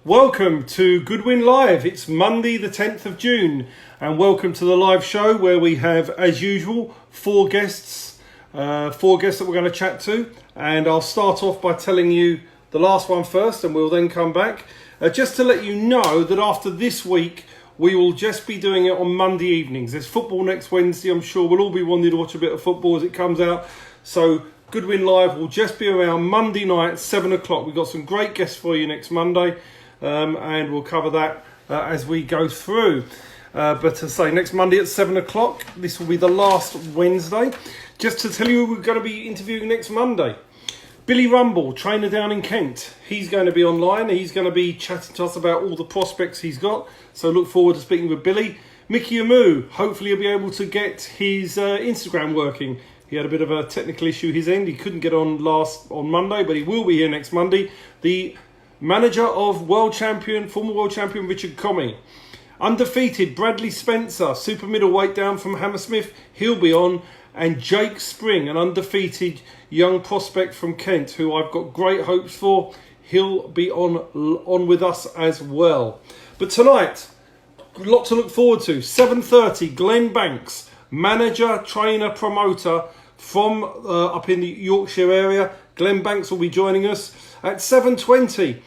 Welcome to Goodwin Live. It's Monday the 10th of June and welcome to the live show where we have, as usual, four guests that we're going to chat to, and I'll start off by telling you the last one first and we'll then come back. Just to let you know that after this week we will just be doing it on Monday evenings. There's football next Wednesday. I'm sure we'll all be wanting to watch a bit of football as it comes out, so Goodwin Live will just be around Monday night, 7 o'clock. We've got some great guests for you next Monday. And we'll cover that as we go through. But to say, next Monday at 7 o'clock, this will be the last Wednesday. Just to tell you who we're going to be interviewing next Monday. Billy Rumble, trainer down in Kent. He's going to be online. He's going to be chatting to us about all the prospects he's got. So look forward to speaking with Billy. Mickey Amoo, hopefully he'll be able to get his Instagram working. He had a bit of a technical issue his end. He couldn't get on Monday, but he will be here next Monday. The manager of former world champion Richard Comey. Undefeated Bradley Spencer, super middleweight down from Hammersmith. He'll be on. And Jake Spring, an undefeated young prospect from Kent, who I've got great hopes for. He'll be on with us as well. But tonight, a lot to look forward to. 7:30, Glenn Banks, manager, trainer, promoter from up in the Yorkshire area. Glenn Banks will be joining us at 7:20.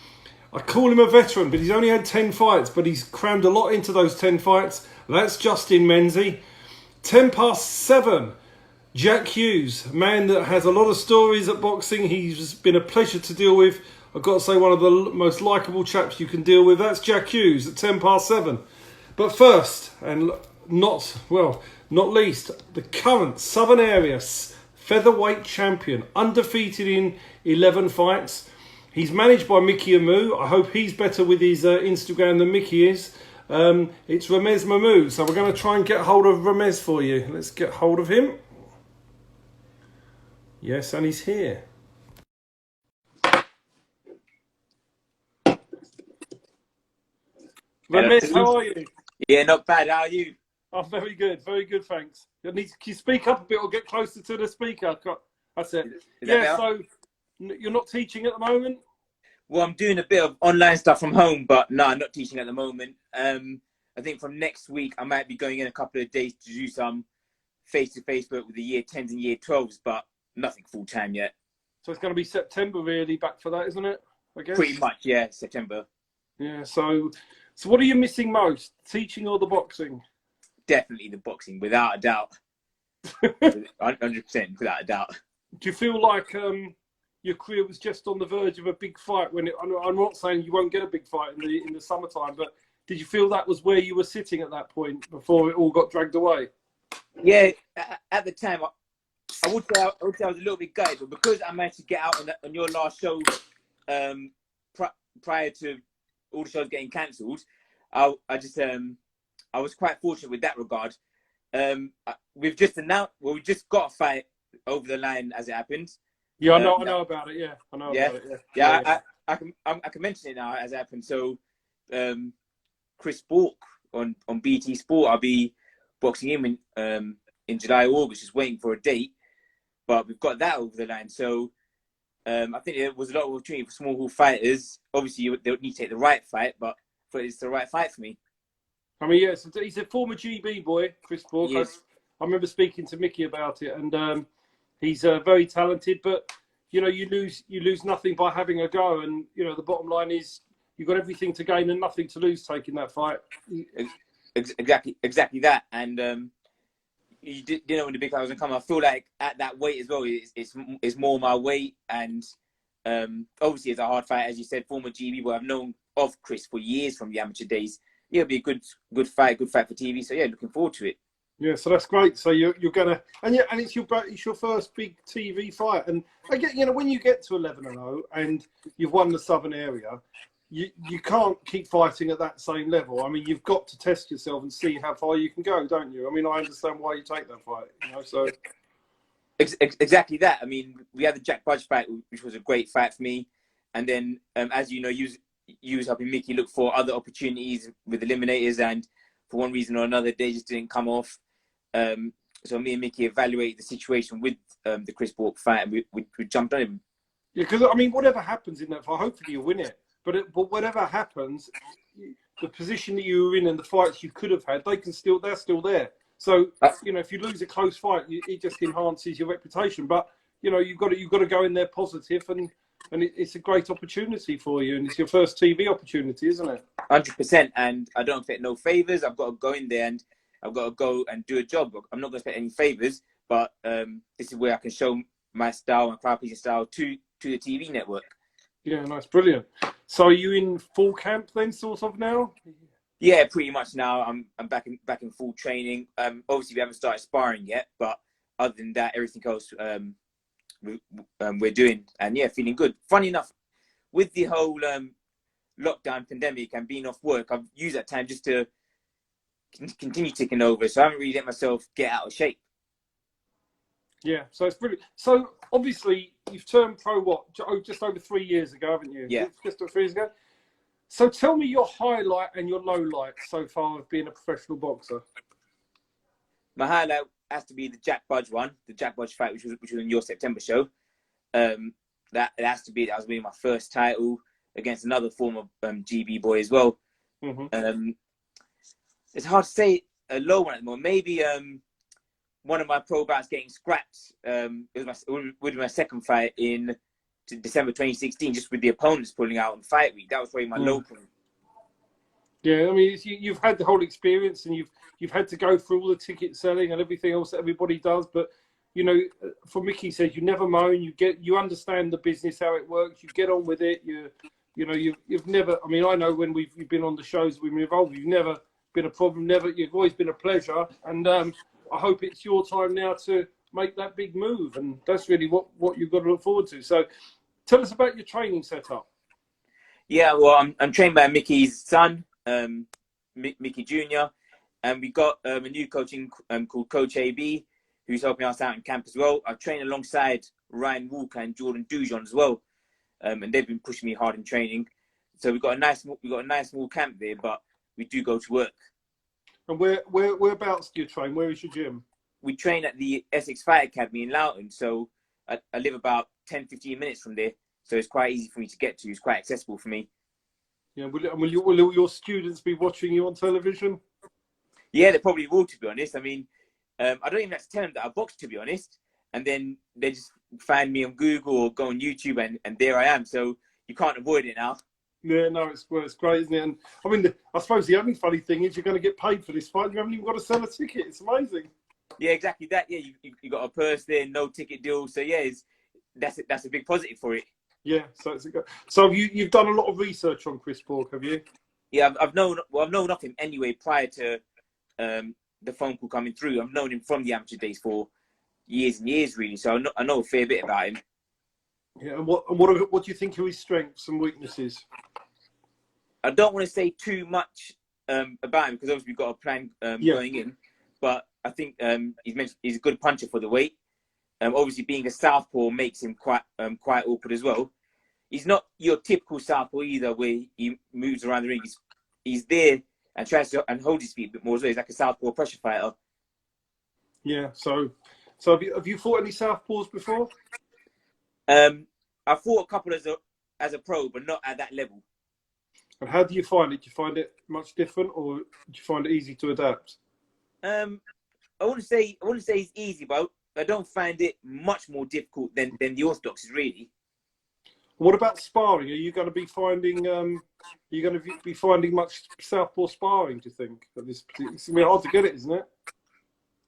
I call him a veteran, but he's only had 10 fights, but he's crammed a lot into those 10 fights. That's Justin Menzie. 7:10, Jack Hughes, a man that has a lot of stories at boxing. He's been a pleasure to deal with. I've got to say, one of the most likeable chaps you can deal with. That's Jack Hughes at 7:10. But first, and not least, the current Southern Area featherweight champion, undefeated in 11 fights. He's managed by Mickey Amoo. I hope he's better with his Instagram than Mickey is. It's RAMEZ MAHMOOD. So we're going to try and get hold of RAMEZ for you. Let's get hold of him. Yes, and he's here. RAMEZ, how are you? Yeah, not bad. How are you? Oh, very good, thanks. Can you speak up a bit or get closer to the speaker? That's it. Yeah, so you're not teaching at the moment? Well, I'm doing a bit of online stuff from home, but no, I'm not teaching at the moment. I think from next week, I might be going in a couple of days to do some face-to-face work with the year 10s and year 12s, but nothing full-time yet. So it's going to be September really back for that, isn't it? I guess. Pretty much, yeah, September. Yeah, so what are you missing most, teaching or the boxing? Definitely the boxing, without a doubt. 100%, without a doubt. Do you feel like your career was just on the verge of a big fight? I'm not saying you won't get a big fight in the summertime, but did you feel that was where you were sitting at that point before it all got dragged away? Yeah, at the time, I would say I was a little bit gutted, but because I managed to get out on your last show prior to all the shows getting cancelled, I was quite fortunate with that regard. We've just announced, we just got a fight over the line as it happened. Yeah, I know about it. Yeah, I know about it. Yeah. I can mention it now as it happened. So, Chris Bork on BT Sport, I'll be boxing him in July, August, just waiting for a date. But we've got that over the line. So, I think there was a lot of opportunity for small hall fighters. Obviously, they would need to take the right fight, but it's the right fight for me. I mean, yes, he's a former GB boy, Chris Bork. Yes. I remember speaking to Mickey about it, and he's very talented. But you lose nothing by having a go. And the bottom line is you've got everything to gain and nothing to lose taking that fight. Exactly that. And you didn't know when the big fight was gonna come. I feel like at that weight as well, it's more my weight. And obviously, it's a hard fight, as you said. Former GB boy, I've known of Chris for years from the amateur days. Yeah, it'll be a good fight for TV. So yeah, looking forward to it. Yeah, so that's great. So you're gonna, and it's your first big TV fight. And again, when you get to 11-0 and you've won the Southern Area, you can't keep fighting at that same level. I mean, you've got to test yourself and see how far you can go, don't you? I mean, I understand why you take that fight. So exactly that. I mean, we had the Jack Budge fight, which was a great fight for me, and then as you know, you was helping Mickey look for other opportunities with eliminators, and for one reason or another, they just didn't come off. So me and Mickey evaluated the situation with the Chris Bork fight, and we jumped on him. Yeah, because I mean, whatever happens in that fight, hopefully you win it. but whatever happens, the position that you were in and the fights you could have had, they're still there. So if you lose a close fight, it just enhances your reputation. But you've got to go in there positive, and it's a great opportunity for you, and it's your first TV opportunity, isn't it? 100%. And I don't expect no favors. I've got to go in there and I've got to go and do a job. I'm not going to expect any favors, but this is where I can show my style, my crowd pleasing style to the TV network. Yeah, nice, brilliant. So are you in full camp then, sort of now? Yeah, pretty much now. I'm back in full training. Obviously we haven't started sparring yet, but other than that, everything else we're doing, and yeah, feeling good. Funny enough, with the whole lockdown pandemic and being off work, I've used that time just to continue ticking over. So I haven't really let myself get out of shape. Yeah, so it's brilliant. So obviously you've turned pro just over 3 years ago, haven't you? Yeah, just over 3 years ago. So tell me your highlight and your low light so far of being a professional boxer. My highlight has to be the Jack Budge one, the Jack Budge fight, which was in your September show. That was really my first title against another former GB boy as well. Mm-hmm. It's hard to say a low one at the moment. Maybe one of my pro bouts getting scrapped. It would be my second fight in December 2016, just with the opponents pulling out on fight week. That was probably my low point. Yeah, I mean, you've had the whole experience, and you've had to go through all the ticket selling and everything else that everybody does. But for Mickey says, you never moan. You understand the business, how it works. You get on with it. You've never. I mean, I know when you've been on the shows we've been involved, you've never been a problem. You've always been a pleasure. And I hope it's your time now to make that big move. And that's really what you've got to look forward to. So, tell us about your training setup. Yeah, well, I'm trained by Mickey's son, Mickey Jr., and we got a new coaching called Coach AB, who's helping us out in camp as well. I train alongside Ryan Walker and Jordan Dujon as well, and they've been pushing me hard in training. So we've got a nice small camp there, but we do go to work. And whereabouts do you train? Where is your gym? We train at the Essex Fight Academy in Loughton, so I live about 10-15 minutes from there. So it's quite easy for me to get to. It's quite accessible for me. Yeah, will your students be watching you on television? Yeah, they probably will, to be honest. I mean, I don't even have to tell them that I box, to be honest. And then they just find me on Google or go on YouTube, and there I am. So you can't avoid it now. Yeah, no, it's great, isn't it? And I mean, I suppose the only funny thing is you're going to get paid for this fight. You haven't even got to sell a ticket. It's amazing. Yeah, exactly that. Yeah, you got a purse there, no ticket deal. So yeah, that's a big positive for it. Yeah, so you've done a lot of research on Chris Bourke, have you? Yeah, I've known of him anyway prior to the phone call coming through. I've known him from the amateur days for years and years, really. So I know a fair bit about him. Yeah, and what do you think are his strengths and weaknesses? I don't want to say too much about him because obviously we've got a plan going in. But I think he's a good puncher for the weight. Obviously, being a southpaw makes him quite awkward as well. He's not your typical southpaw either, where he moves around the ring. He's there and tries to hold his feet a bit more as well. He's like a southpaw pressure fighter. Yeah. So have you fought any southpaws before? I fought a couple as a pro, but not at that level. And how do you find it? Do you find it much different, or do you find it easy to adapt? I wouldn't say it's easy, but I don't find it much more difficult than the orthodoxes, really. What about sparring? Are you going to be finding much southpaw sparring? Do you think it's going to be hard to get it, isn't it?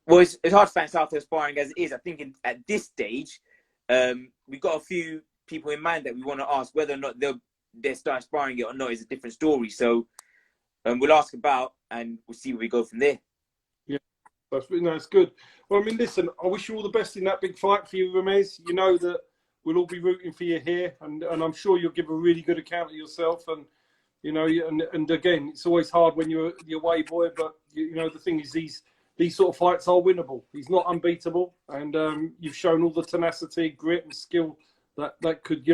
Well, it's hard to find southpaw sparring as it is. I think at this stage, we've got a few people in mind that we want to ask whether or not they'll start sparring it or not is a different story. So we'll ask about and we'll see where we go from there. That's good. Well, I mean, listen, I wish you all the best in that big fight for you, RAMEZ. You know that we'll all be rooting for you here, and I'm sure you'll give a really good account of yourself. And and again, it's always hard when you're the away boy, but the thing is, these sort of fights are winnable. He's not unbeatable, and you've shown all the tenacity, grit, and skill that could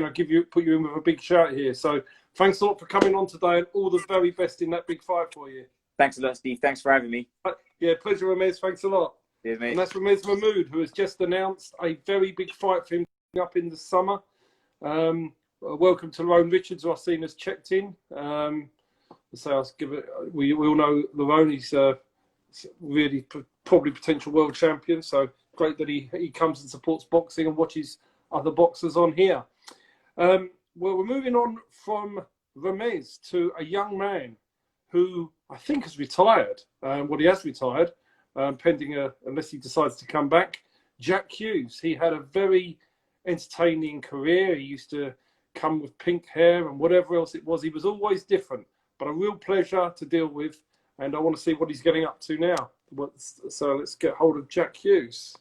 put you in with a big shout here. So thanks a lot for coming on today, and all the very best in that big fight for you. Thanks a lot, Steve. Thanks for having me. Yeah, pleasure, RAMEZ. Thanks a lot. Cheers, mate. And that's RAMEZ Mahmood, who has just announced a very big fight for him up in the summer. welcome to Lorone Richards, who I've seen has checked in. So I'll give it. We all know Lorone. He's really probably potential world champion. So great that he comes and supports boxing and watches other boxers on here. Well, we're moving on from RAMEZ to a young man who I think has retired. He has retired, pending unless he decides to come back. Jack Hughes. He had a very entertaining career. He used to come with pink hair and whatever else it was. He was always different, but a real pleasure to deal with. And I want to see what he's getting up to now. So let's get hold of Jack Hughes.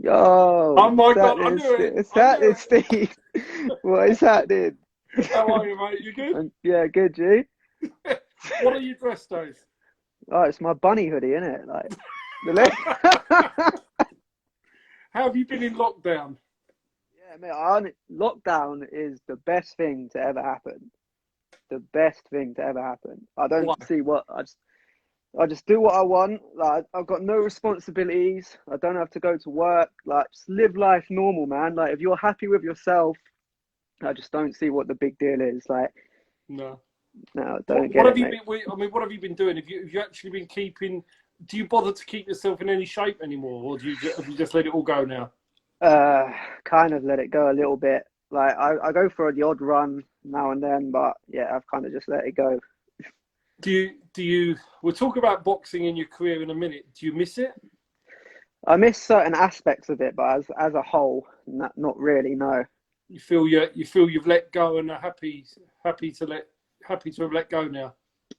Yo, Oh my God, I knew it. It's happening, Steve. What is happening? How are you, mate? You good? Yeah, good, G. What are you dressed as? Oh, it's my bunny hoodie, innit? Like, the How have you been in lockdown? yeah, mate. Lockdown is the best thing to ever happen. The best thing to ever happen. I don't Why? see what I just do what I want. Like, I've got no responsibilities. I don't have to go to work. Like, just live life normal, man. Like, if you're happy with yourself, I just don't see what the big deal is. Like, No. no, What, don't what get have it, you mate. been? I mean, what have you been doing? Have you actually been keeping? Do you bother to keep yourself in any shape anymore, or have you just let it all go now? Kind of let it go a little bit. Like, I go for the odd run now and then, but yeah, I've kind of just let it go. Do you? We'll talk about boxing in your career in a minute. Do you miss it? I miss certain aspects of it, but as a whole, not really, no. You feel you've let go and are happy to have let go now.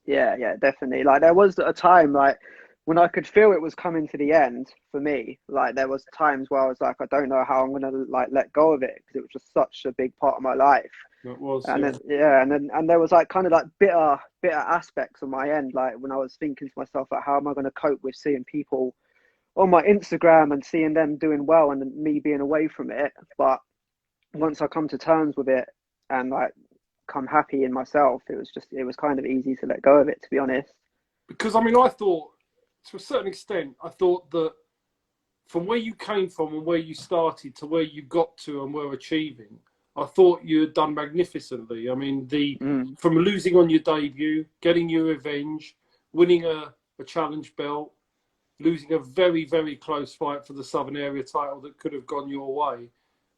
Yeah, definitely. Like, there was a time, like, when I could feel it was coming to the end for me. Like, there was times where I was like, I don't know how I'm gonna like let go of it because it was just such a big part of my life. It was, And yeah. then yeah, and there was like kind of like bitter aspects on my end, like when I was thinking to myself, like, how am I going to cope with seeing people on my Instagram and seeing them doing well and me being away from it. But once I come to terms with it and like come happy in myself, it was kind of easy to let go of it, to be honest. Because I mean, I thought to a certain extent, I thought that from where you came from and where you started to where you got to and were achieving, I thought you had done magnificently. I mean, Mm. from losing on your debut, getting your revenge, winning a challenge belt, losing a very, very close fight for the Southern Area title that could have gone your way.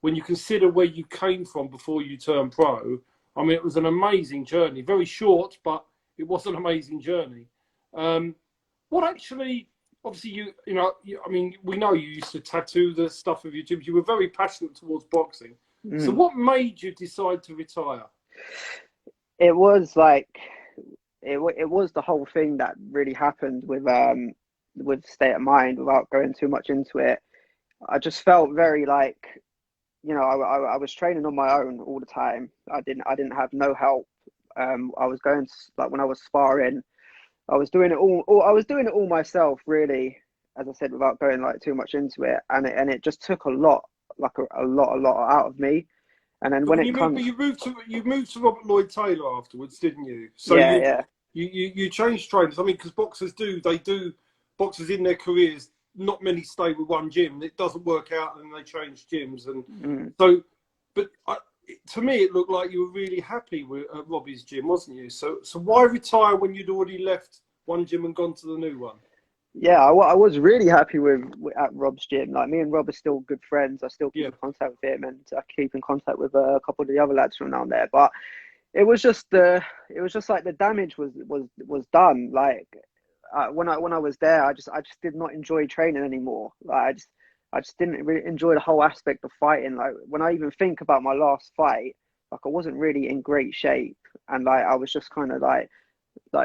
When you consider where you came from before you turned pro, I mean, it was an amazing journey. Very short, but it was an amazing journey. Um, what actually, obviously, I mean, we know you used to tattoo the stuff of your gyms. You were very passionate towards boxing. So Mm. what made you decide to retire? It was like it was the whole thing that really happened with State of Mind. Without going too much into it, I just felt very like, I was training on my own all the time. I didn't have no help. I was going to, like, when I was sparring, I was doing it I was doing it all myself, really, as I said, without going like too much into it, and it just took a lot, like a lot out of me. And then But when when it you moved, comes, but you moved to Robert Lloyd Taylor afterwards, didn't you? So yeah, yeah, you changed trainers. I mean, because boxers in their careers. Not many stay with one gym. It doesn't work out, and they change gyms. And mm, so, but to me, it looked like you were really happy with Robbie's gym, wasn't you? So why retire when you'd already left one gym and gone to the new one? yeah. I was really happy with at Rob's gym. Like, me and Rob are still good friends. I still keep Yeah. in contact with him, and I keep in contact with a couple of the other lads from down there. But it was just like the damage was done. Like, when I was there, I just did not enjoy training anymore. Like, I just didn't really enjoy the whole aspect of fighting. Like, when I even think about my last fight, like, I wasn't really in great shape, and like I was just kind of like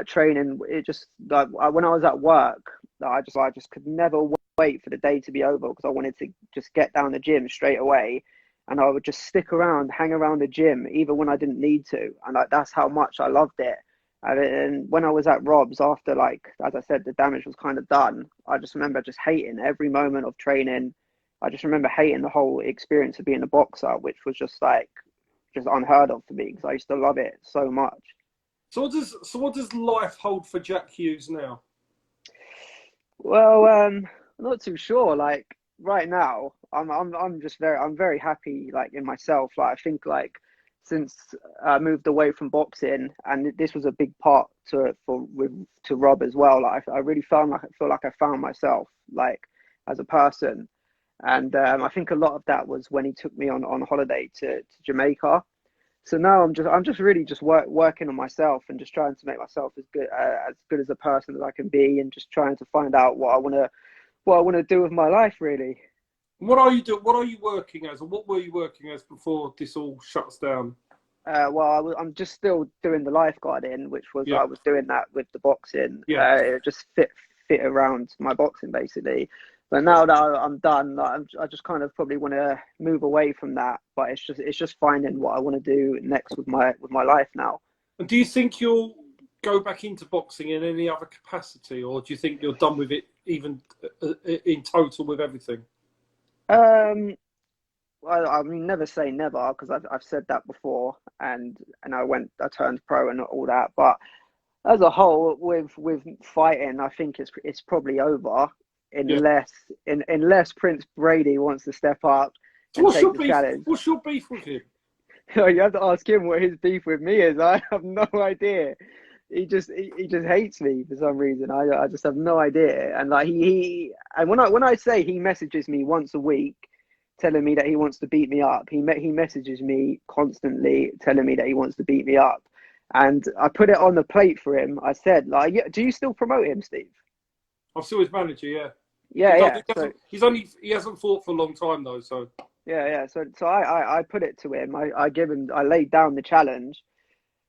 training. It just like when I was at work, like, I just could never wait for the day to be over because I wanted to just get down the gym straight away. And I would just stick around, hang around the gym, even when I didn't need to. And like, that's how much I loved it. And when I was at Rob's, after, like, as I said, the damage was kind of done, I just remember just hating every moment of training. I just remember hating the whole experience of being a boxer, which was just like, just unheard of for me because I used to love it so much. So what does life hold for Jack Hughes now? Well, I'm not too sure. Like right now, I'm very happy like in myself. Like I think like since I moved away from boxing, and this was a big part to Rob as well. Like I really feel like I found myself like as a person, and I think a lot of that was when he took me on holiday to Jamaica. So now I'm just really just working on myself and just trying to make myself as good as a person as I can be, and just trying to find out what I want to do with my life, really. What are you doing? What are you working as, or what were you working as before this all shuts down? Well, I'm just still doing the lifeguarding, which was Yeah, I was doing that with the boxing. yeah. It just fit around my boxing basically. But now that I'm done, like, I just kind of probably want to move away from that. But it's just finding what I want to do next with my life now. And do you think you'll go back into boxing in any other capacity, or do you think you're done with it, even in total with everything? Um, I mean, never say never because I've said that before, and I turned pro and all that. But as a whole, with fighting, I think it's probably over Yeah. unless Prince Brady wants to step up So and what's take your the beef? challenge. What's your beef with him? You have to ask him what his beef with me is. I have no idea. He just hates me for some reason. I just have no idea. And like he and when I say he messages me once a week telling me that he wants to beat me up, he messages me constantly telling me that he wants to beat me up. And I put it on the plate for him. I said, like, yeah, do you still promote him, Steve? I'm still his manager. Yeah. Yeah, yeah. He hasn't fought for a long time though. So Yeah. So I put it to him. I laid down the challenge,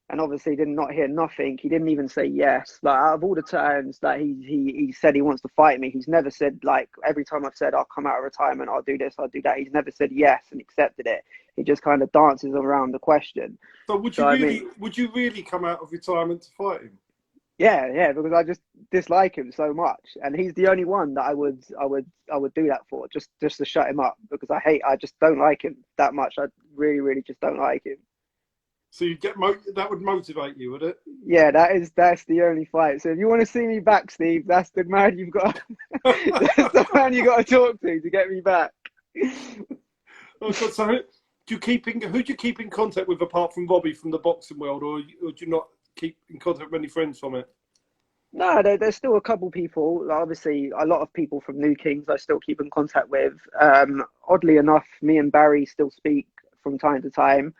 and obviously did not hear nothing. He didn't even say yes. Like out of all the times that he said he wants to fight me, he's never said, like, every time I've said I'll come out of retirement, I'll do this, I'll do that. He's never said yes and accepted it. He just kind of dances around the question. so So I mean, would you really come out of retirement to fight him? yeah, because I just dislike him so much, and he's the only one that I would do that for, just to shut him up, because I just don't like him that much. I really just don't like him. So you that would motivate you, would it? Yeah, that's the only fight. So if you want to see me back, Steve, that's the man you've got. That's the man you got to talk to get me back. Oh, God, so who do you keep in contact with apart from Bobby from the boxing world, or do you not keep in contact with any friends from it? No, there's still a couple people. Like, obviously, a lot of people from New Kings I still keep in contact with. Oddly enough, me and Barry still speak from time to time.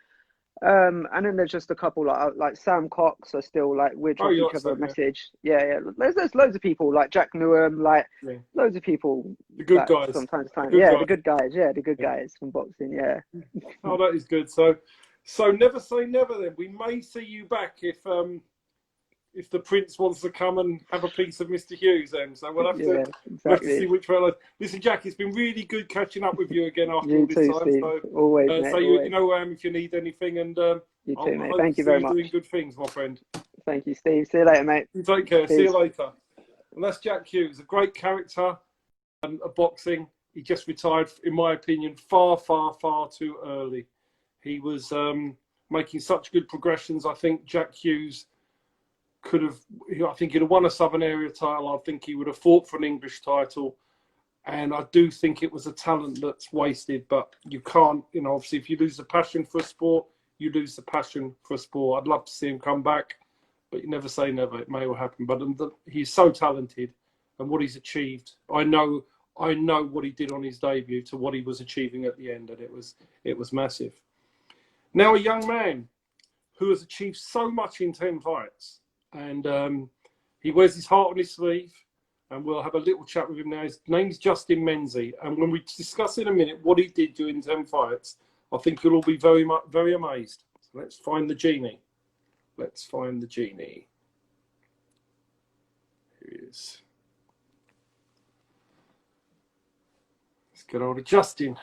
And then there's just a couple like Sam Cox are still like we Oh, drop you each like other a Sam, yeah. message. Yeah. There's loads of people like Jack Newham, like Yeah. loads of people The good that guys. from time to time. The good Yeah, guys. the good guys. Yeah, the good Yeah. guys from boxing. Yeah. Oh, that is good. So never say never. Then we may see you back if the Prince wants to come and have a piece of Mr. Hughes. Then so we'll have Yeah, to see exactly. which fellow. Listen, Jack, it's been really good catching up with you again after all You this too, time. Steve. Always, So mate. you Always. know where I am if you need anything, and You I too, mate. hope to Thank you see very you doing much. good things, my friend. Thank you, Steve. See you later, mate. You take care. See Peace. you later. And that's Jack Hughes, a great character of boxing. He just retired, in my opinion, far too early. He was making such good progressions. I think Jack Hughes could have, I think he'd have won a Southern Area title. I think he would have fought for an English title. And I do think it was a talent that's wasted, but you can't, obviously if you lose the passion for a sport, you lose the passion for a sport. I'd love to see him come back, but you never say never. It may well happen. But he's so talented, and what he's achieved. I know what he did on his debut to what he was achieving at the end, and it was massive. Now a young man who has achieved so much in 10 fights, and he wears his heart on his sleeve, and we'll have a little chat with him now. His name's Justin Menzie, and when we discuss in a minute what he did during 10 fights, I think you'll all be very amazed. So let's find the genie. Let's find the genie. Here he is. Let's get hold of Justin.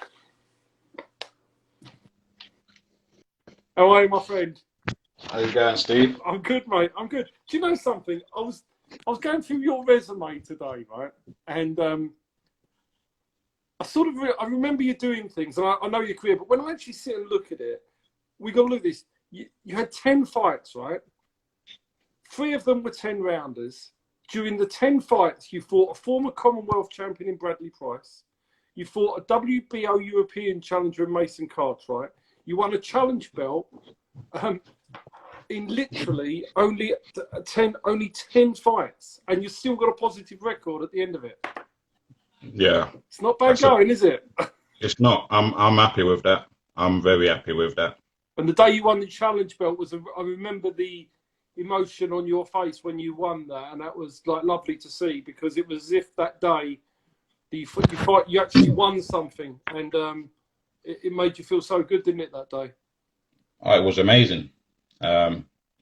How are you, my friend? How you going, Steve? I'm good, mate. I'm good. Do you know something? I was going through your resume today, right? And I remember you doing things, and I know your career, but when I actually sit and look at it, we got to look at this. You had 10 fights, right? 3 of them were 10 rounders. during the 10 fights, you fought a former Commonwealth champion in Bradley Price. You fought a WBO European challenger in Mason Cartwright. You won a challenge belt in literally only 10 fights, and you've still got a positive record at the end of it. Yeah, it's not bad going, is it? It's not. I'm happy with that. I'm very happy with that. And the day you won the challenge belt I remember the emotion on your face when you won that, and that was like lovely to see, because it was as if that day you actually won something, and it made you feel so good, didn't it, that day? Oh, it was amazing.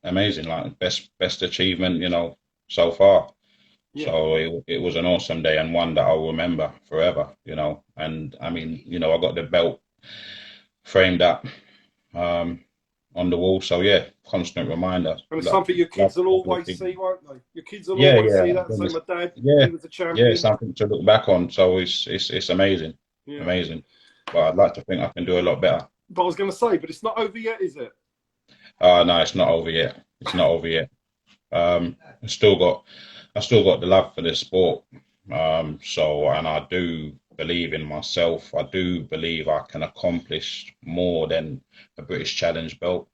Amazing, like best achievement, so far. Yeah. So it was an awesome day, and one that I'll remember forever, And I mean, I got the belt framed up on the wall. So yeah, constant reminder. And it's something your kids will always see, won't they? Your kids will always see that. So my dad, he was a champion. Yeah, something to look back on. So it's amazing, amazing. But I'd like to think I can do a lot better. But I was going to say, but it's not over yet, is it? No, it's not over yet. It's not over yet. I still got the love for this sport. And I do believe in myself. I do believe I can accomplish more than a British Challenge belt.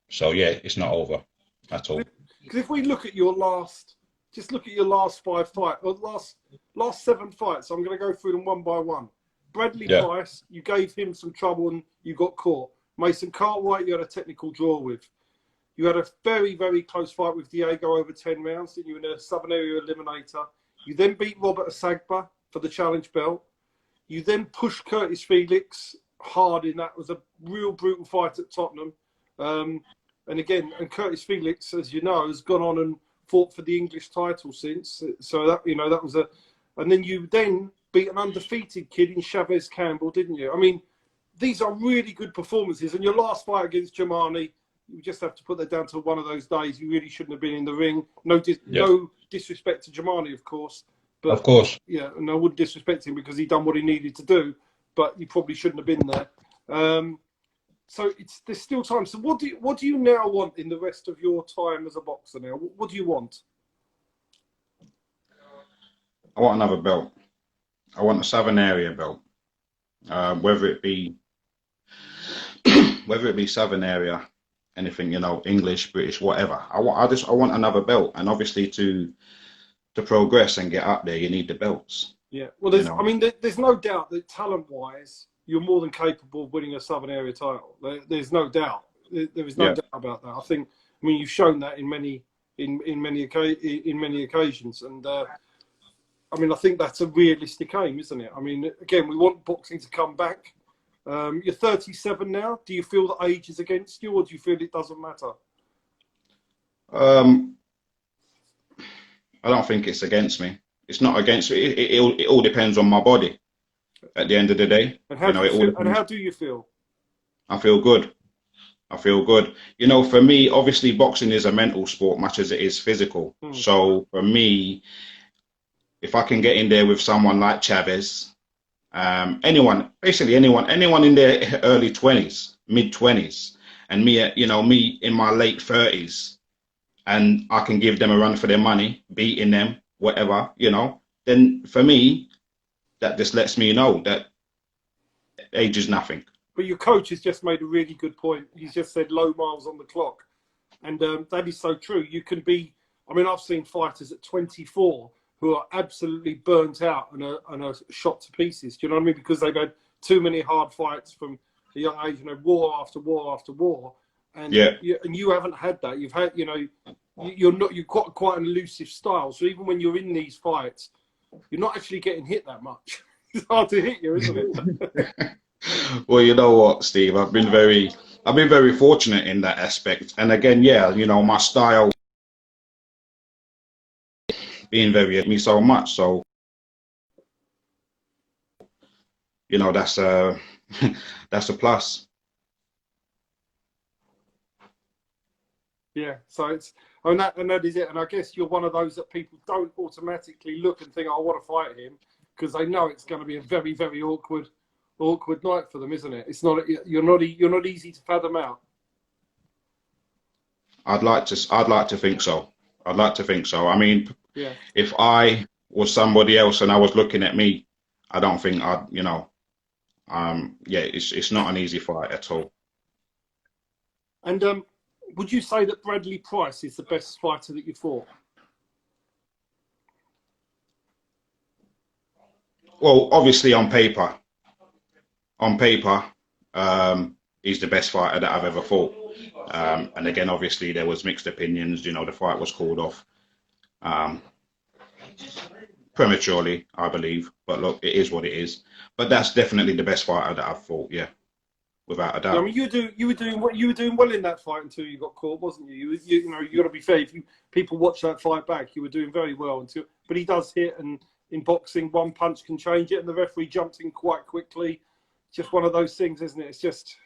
So yeah, it's not over at all. Because if we look at your last 5 fights, or last 7 fights, I'm going to go through them one by one. Bradley Price, you gave him some trouble and you got caught. Mason Cartwright, you had a technical draw with. You had a very, very close fight with Diego over 10 rounds, didn't you, in a Southern Area Eliminator. You then beat Robert Asagba for the challenge belt. You then pushed Curtis Felix hard in that. It was a real brutal fight at Tottenham. And Curtis Felix, as you know, has gone on and fought for the English title since. So that was and then you beat an undefeated kid in Chavez Campbell, didn't you? I mean, these are really good performances. And your last fight against Jamani, you just have to put that down to one of those days you really shouldn't have been in the ring. No disrespect to Jamani, of course. But, of course. Yeah, and I wouldn't disrespect him because he done what he needed to do, but he probably shouldn't have been there. So there's still time. So what do you now want in the rest of your time as a boxer now? What do you want? I want another belt. I want a Southern Area belt. Whether it be Southern Area, anything, English, British, whatever. I want another belt, and obviously to progress and get up there, you need the belts. Yeah, well, there's no doubt that talent-wise, you're more than capable of winning a Southern Area title. There's no doubt. There is no doubt about that. I mean, you've shown that in many occasions, and I think that's a realistic aim, isn't it? I mean, again, we want boxing to come back. You're 37 now. Do you feel that age is against you, or do you feel it doesn't matter? I don't think it's against me. It's not against me. It all depends on my body at the end of the day. And how do you feel? I feel good. For me, obviously, boxing is a mental sport much as it is physical. So for me, if I can get in there with someone like Chavez, anyone in their early 20s, mid 20s, and me in my late 30s, and I can give them a run for their money, beating them, whatever, then for me, that just lets me know that age is nothing. But your coach has just made a really good point. He's just said low miles on the clock. And that is so true. You can be, I've seen fighters at 24 who are absolutely burnt out and are shot to pieces. Do you know what I mean? Because they've had too many hard fights from a young age, war after war after war. And you haven't had that. You've had, you've got quite an elusive style. So even when you're in these fights, you're not actually getting hit that much. It's hard to hit you, isn't it? Well, you know what, Steve? I've been very fortunate in that aspect. And again, my style being very at me so much. So, that's a plus. Yeah, so that is it. And I guess you're one of those that people don't automatically look and think, I want to fight him, because they know it's going to be a very, very awkward night for them, isn't it? It's not. You're not easy to fathom out. I'd like to think so. I'd like to think so. I mean, Yeah. if I was somebody else and I was looking at me, I don't think I'd, you know, yeah, it's not an easy fight at all. And would you say that Bradley Price is the best fighter that you fought? Well, obviously on paper, he's the best fighter that I've ever fought. And again, obviously there was mixed opinions. You know, the fight was called off prematurely, I believe. But look, it is what it is. But that's definitely the best fighter that I've fought. Yeah, without a doubt. I mean, you were doing well in that fight until you got caught, wasn't you? You know, you got to be fair. If people watch that fight back, you were doing very well until. But he does hit, and in boxing, one punch can change it, and the referee jumped in quite quickly. Just one of those things, isn't it? It's just,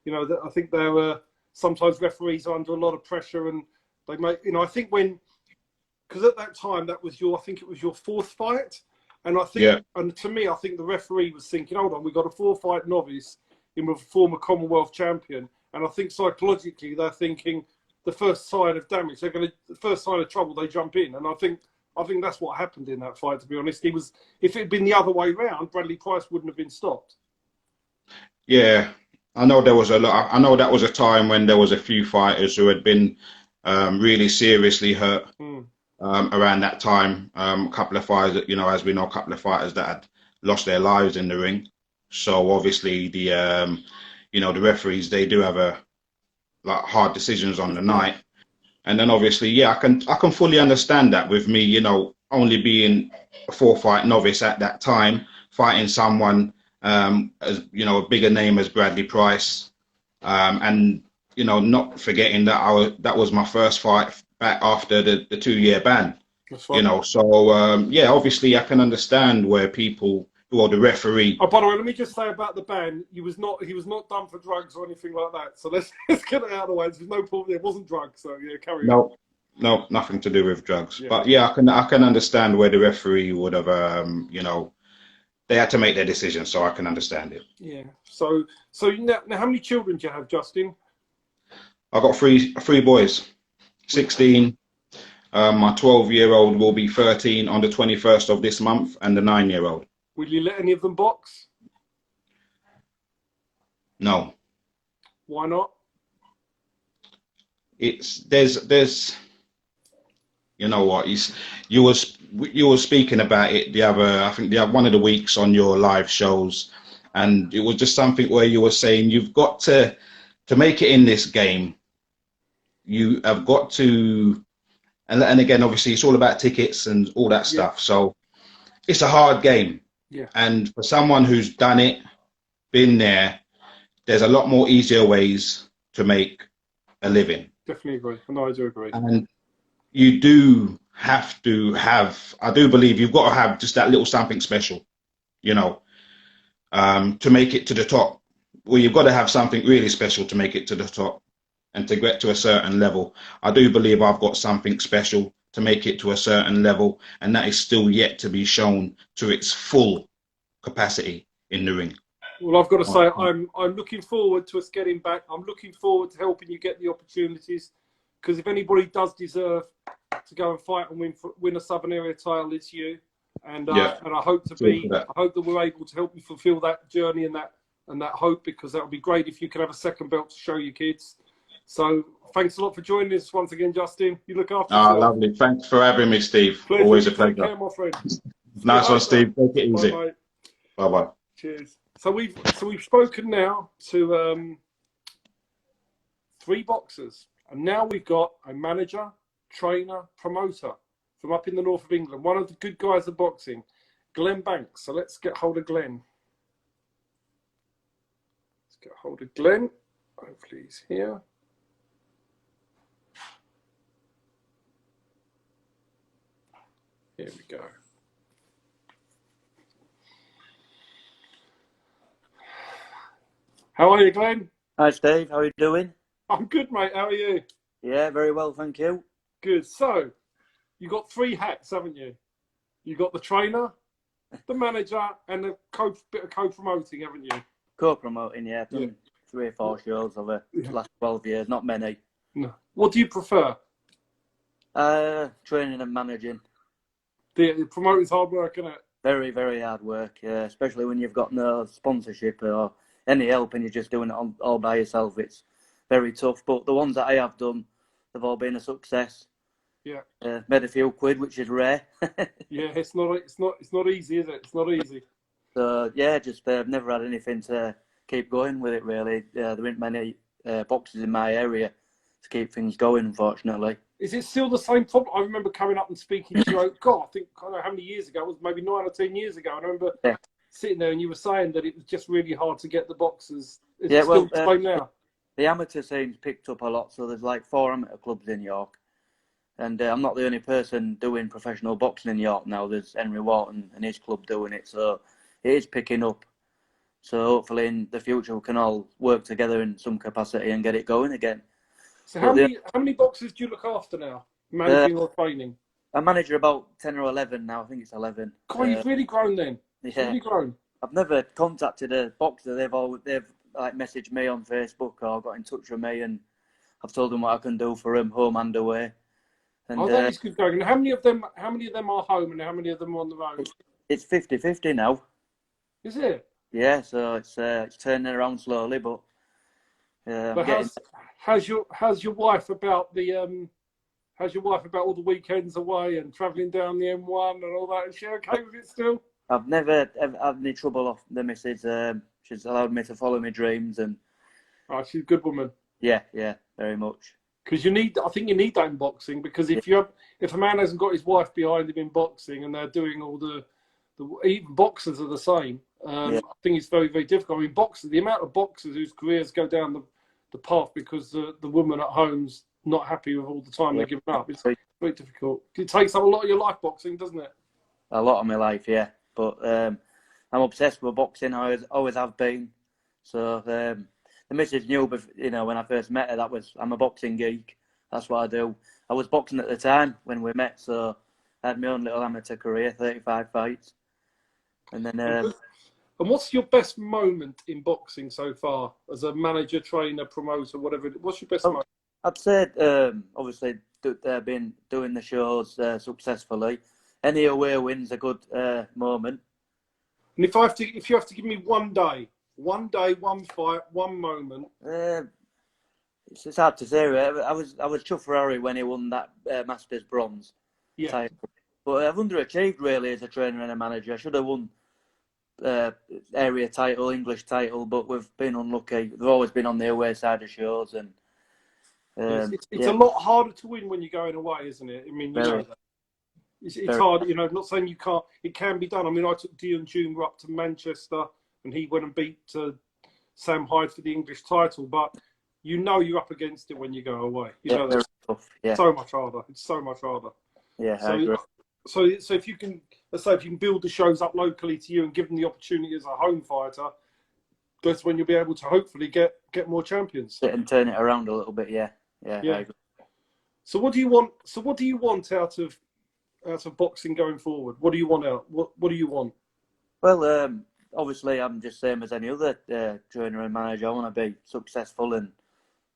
you know, I think there were sometimes referees are under a lot of pressure, and they make, you know, I think because at that time I think it was your fourth fight, and I think, yeah. And to me, I think the referee was thinking, hold on, we got a 4-fight novice in with a former Commonwealth champion, and I think psychologically they're thinking the first sign of damage, the first sign of trouble, they jump in, and I think that's what happened in that fight. To be honest, if it had been the other way round, Bradley Price wouldn't have been stopped. Yeah, I know there was a lot. I know that was a time when there was a few fighters who had been really seriously hurt around that time. A couple of fighters, you know, as we know, a couple of fighters that had lost their lives in the ring. So obviously the you know, the referees, they do have hard decisions on the night. And then obviously, yeah, I can fully understand that with me, you know, only being a 4-fight novice at that time, fighting someone as, you know, a bigger name as Bradley Price, and, you know, not forgetting that that was my first fight back after the 2-year ban. That's right. You know, so yeah, obviously I can understand where people, or the referee. Oh, by the way, let me just say about the ban, he was not done for drugs or anything like that. So let's get it out of the way. There's no problem. It wasn't drugs. So yeah, carry on. No, nothing to do with drugs. Yeah. But yeah, I can understand where the referee would have, you know, they had to make their decision, so I can understand it. Yeah. So now how many children do you have, Justin? I've got three boys, 16. My 12-year-old will be 13 on the 21st of this month, and the 9-year-old. Will you let any of them box? No. Why not? There's you know what, you were speaking about it I think one of the weeks on your live shows, and it was just something where you were saying you've got to make it in this game. You have got to, and again, obviously it's all about tickets and all that stuff. Yeah. So it's a hard game. Yeah. And for someone who's done it, been there, there's a lot more easier ways to make a living. Definitely agree. No, I do agree. And you do have to have, I do believe you've got to have just that little something special, you know, to make it to the top. Well, you've got to have something really special to make it to the top and to get to a certain level. I do believe I've got something special to make it to a certain level, and that is still yet to be shown to its full capacity in the ring. Well, I've got to say, I'm looking forward to us getting back. I'm looking forward to helping you get the opportunities, because if anybody does deserve to go and fight and win a Southern Area title, it's you. And yeah. And I hope that we're able to help you fulfil that journey and that hope, because that would be great if you could have a second belt to show your kids. So thanks a lot for joining us once again, Justin. You look after yourself. Lovely. Thanks for having me, Steve. Pleasure. Always a pleasure. Take care, my friend. Nice one, Steve. Take it easy. Bye, bye. Cheers. So we've spoken now to 3 boxers, and now we've got a manager, trainer, promoter from up in the north of England, one of the good guys of boxing, Glenn Banks. So let's get hold of Glenn. Let's get hold of Glenn. Hopefully he's here. Here we go. How are you, Glenn? Hi, Steve. How are you doing? I'm good, mate. How are you? Yeah, very well, thank you. Good. So, you got 3 hats, haven't you? You got the trainer, the manager, and the bit of co-promoting, haven't you? Co-promoting, yeah. I've done 3 or 4 shows over the last 12 years. Not many. No. What do you prefer? Training and managing. The promoting's hard work, isn't it? Very, very hard work, yeah, especially when you've got no sponsorship or any help and you're just doing it all by yourself. It's very tough. But the ones that I have done, they've all been a success. Yeah. Made a few quid, which is rare. Yeah, it's not easy, is it? It's not easy. So yeah, just I've never had anything to keep going with it really. There aren't many boxes in my area to keep things going, unfortunately. Is it still the same problem? I remember coming up and speaking to you. God, I don't know how many years ago. It was maybe 9 or 10 years ago. And I remember sitting there and you were saying that it was just really hard to get the boxes. Is it still the same now? The amateur scene's picked up a lot. So there's like 4 amateur clubs in York. And I'm not the only person doing professional boxing in York now. There's Henry Wharton and his club doing it. So it is picking up. So hopefully in the future we can all work together in some capacity and get it going again. So how many boxers do you look after now, managing or training? I manage about 10 or 11 now. I think it's 11. God, you've really grown then. You've really grown. I've never contacted a boxer. They've like messaged me on Facebook or got in touch with me, and I've told them what I can do for them, home and away. And, that is good going. And how many of them are home, and how many of them are on the road? It's 50-50 now. Is it? Yeah, so it's turning around slowly, but. But how's your wife about the How's your wife about all the weekends away and travelling down the M1 and all that? Is she okay with it still? I've never had any trouble off the missus. She's allowed me to follow my dreams, and she's a good woman. Yeah, very much. Because I think you need that in boxing. Because if a man hasn't got his wife behind him in boxing, and they're doing all even boxers are the same. I think it's very, very difficult. I mean, the amount of boxers whose careers go down the path because the woman at home's not happy with all the time they're giving up. It's very difficult. It takes up a lot of your life, boxing, doesn't it? A lot of my life, yeah. But I'm obsessed with boxing. I always have been. So the missus knew, when I first met her, I'm a boxing geek. That's what I do. I was boxing at the time when we met, so I had my own little amateur career, 35 fights. And then. And what's your best moment in boxing so far, as a manager, trainer, promoter, whatever? What's your best moment? I'd say, obviously, they've been doing the shows successfully. Any away win's a good moment. And if you have to give me one day, one fight, one moment. It's hard to say. I was chuffed for Harry when he won that Masters bronze title. But I've underachieved really as a trainer and a manager. I should have won area title, English title, but we've been unlucky. They've always been on the away side of shows, and it's a lot harder to win when you're going away, isn't it? I mean, you know that. It's hard. I'm not saying you can't. It can be done. I mean, I took Dion June up to Manchester, and he went and beat Sam Hyde for the English title. But you're up against it when you go away. You know that's tough. Yeah. So much harder. It's so much harder. Yeah, I agree. So if you can, let's say, if you can build the shows up locally to you and give them the opportunity as a home fighter, that's when you'll be able to hopefully get more champions. And turn it around a little bit. Yeah. I agree. So what do you want? So what do you want out of boxing going forward? What do you want out? What do you want? Well, obviously, I'm just same as any other trainer and manager. I want to be successful and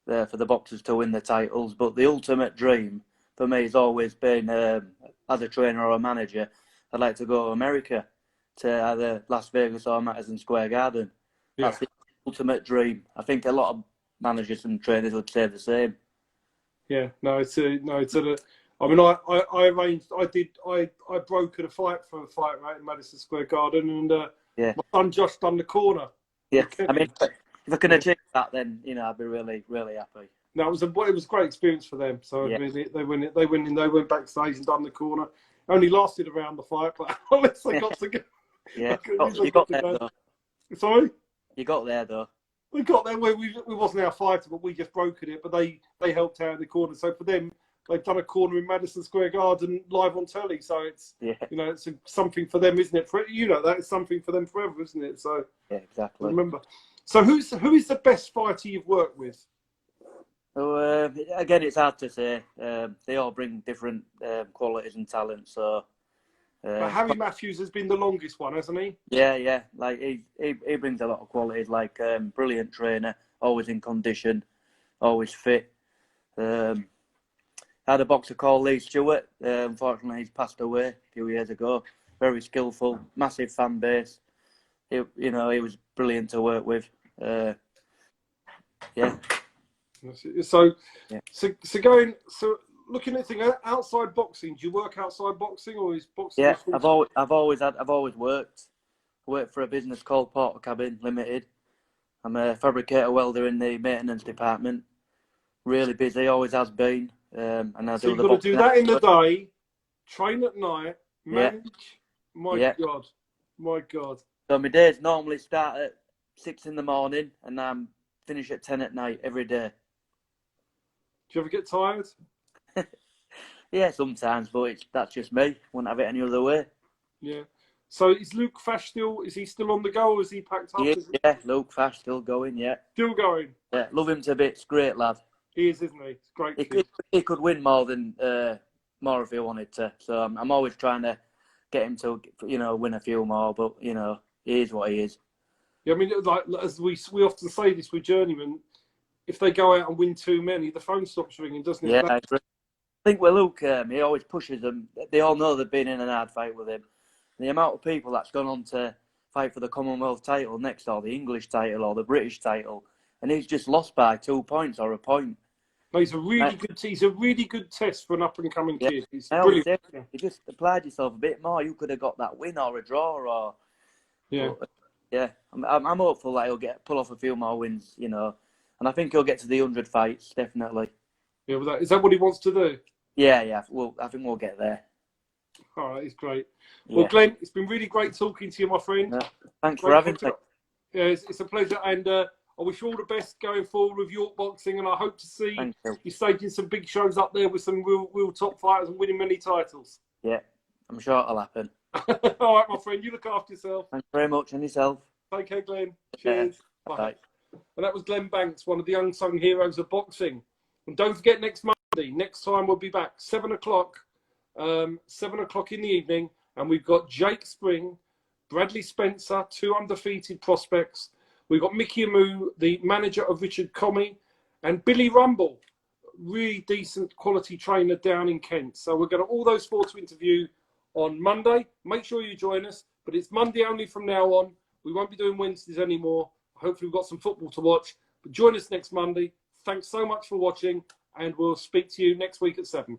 for the boxers to win the titles. But the ultimate dream for me has always been, as a trainer or a manager, I'd like to go to America, to either Las Vegas or Madison Square Garden. Yeah. That's the ultimate dream. I think a lot of managers and trainers would say the same. Yeah, I mean, I brokered a fight for a fight right in Madison Square Garden, and my son Josh done the corner. Yeah, I mean, if I can achieve that, then I'd be really, really happy. No, it was a great experience for them. So I mean, they went backstage and done the corner. Only lasted around the fight, but at least they got to go. Yeah, you got there though. Sorry, you got there though. We got there. We wasn't our fighter, but we just brokered it. But they helped out in the corner. So for them, they've done a corner in Madison Square Garden live on telly. So it's it's something for them, isn't it? That is something for them forever, isn't it? So yeah, exactly. Remember. So who is the best fighter you've worked with? So again, it's hard to say. They all bring different qualities and talents. So. But Harry Matthews has been the longest one, hasn't he? Yeah. Like he brings a lot of qualities. Like brilliant trainer, always in condition, always fit. Harry I had a boxer called Lee Stewart. Unfortunately, he's passed away a few years ago. Very skillful, massive fan base. He was brilliant to work with. Yeah. So, Yeah. so looking at things outside boxing, do you work outside boxing, or is boxing? Yeah, I've always worked. I work for a business called Porter Cabin Limited. I'm a fabricator welder in the maintenance department. Really busy, always has been. And I So do you've the got to do boxing that in the day, train at night, Yeah. manage. My Yeah. God, my God. So my days normally start at 6 in the morning and I'm finish at 10 at night every day. Do you ever get tired? Yeah, sometimes, but that's just me. Wouldn't have it any other way. Yeah. So is Luke Fash still? Is he still on the go? Or is he packed up? Yeah, Luke Fash still going. Yeah. Still going. Yeah, love him to bits. Great lad. He is, isn't he? It's great. He could win more if he wanted to. So I'm always trying to get him to win a few more. But he is what he is. Yeah, I mean, like as we often say this with journeymen, if they go out and win too many, the phone stops ringing, doesn't it? Yeah, I think with Luke, he always pushes them. They all know they've been in an hard fight with him. The amount of people that's gone on to fight for the Commonwealth title next, or the English title, or the British title, and he's just lost by 2 points or a point. No, he's a really good test for an up and coming kid. He's brilliant. brilliant. You just applied yourself a bit more. You could have got that win or a draw, or I'm hopeful that he'll pull off a few more wins, and I think he'll get to the 100 fights definitely. Yeah, is that what he wants to do? Yeah. Well, I think we'll get there. All right, it's great. Well, Glenn, it's been really great talking to you, my friend. Thanks for having me. Yeah, it's a pleasure, and I wish you all the best going forward with York Boxing, and I hope to see you staging some big shows up there with some real top fighters and winning many titles. Yeah, I'm sure it'll happen. All right, my friend, you look after yourself. Thanks very much, and yourself. Take care, Glenn. Cheers. Bye. And that was Glenn Banks, one of the unsung heroes of boxing. And don't forget, next Monday, next time we'll be back, 7 o'clock. 7 o'clock in the evening, and we've got Jake Spring, Bradley Spencer, 2 undefeated prospects. We've got Mickey Amu, the manager of Richard Comey, and Billy Rumble, really decent quality trainer down in Kent. So we're going to all those 4 to interview on Monday. Make sure you join us, but it's Monday only from now on. We won't be doing Wednesdays anymore. Hopefully we've got some football to watch, but join us next Monday. Thanks so much for watching, and we'll speak to you next week at 7.